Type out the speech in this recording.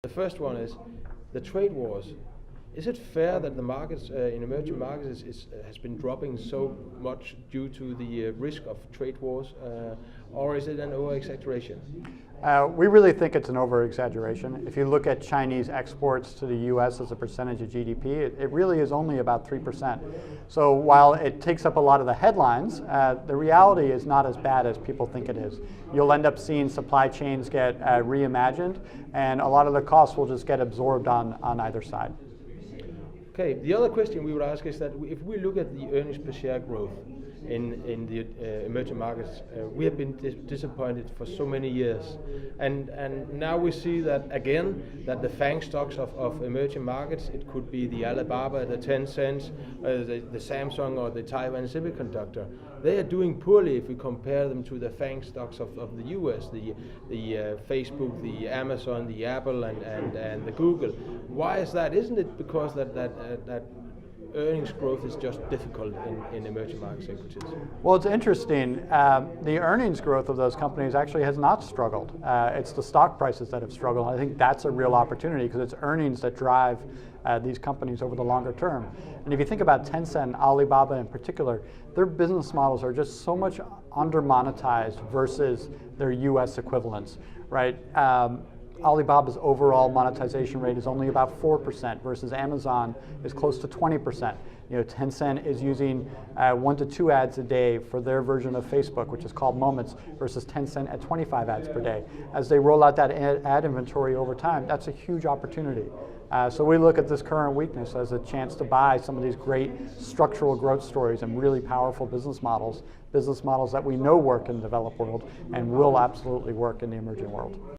The first one is the trade wars. Is it fair that the markets in emerging markets has been dropping so much due to the risk of trade wars, or is it an over-exaggeration? We really think it's an over-exaggeration. If you look at Chinese exports to the US as a percentage of GDP, it really is only about 3%. So while it takes up a lot of the headlines, the reality is not as bad as people think it is. You'll end up seeing supply chains get reimagined, and a lot of the costs will just get absorbed on either side. Okay, the other question we would ask is that if we look at the earnings per share growth in the emerging markets, we have been disappointed for so many years, and now we see that again, that the FANG stocks of emerging markets, it could be the Alibaba, the Tencent, the Samsung or the Taiwan Semiconductor, they are doing poorly if we compare them to the FANG stocks of the US, the Facebook, the Amazon, the Apple and the Google. Why is that? Isn't it because that earnings growth is just difficult in emerging market equities? Well, it's interesting. The earnings growth of those companies actually has not struggled. It's the stock prices that have struggled. I think that's a real opportunity because it's earnings that drive these companies over the longer term. And if you think about Tencent, Alibaba in particular, their business models are just so much under-monetized versus their US equivalents, right? Alibaba's overall monetization rate is only about 4% versus Amazon is close to 20%. Tencent is using 1 to 2 ads a day for their version of Facebook, which is called Moments, versus Tencent at 25 ads per day. As they roll out that ad inventory over time, that's a huge opportunity. So we look at this current weakness as a chance to buy some of these great structural growth stories and really powerful business models that we know work in the developed world and will absolutely work in the emerging world.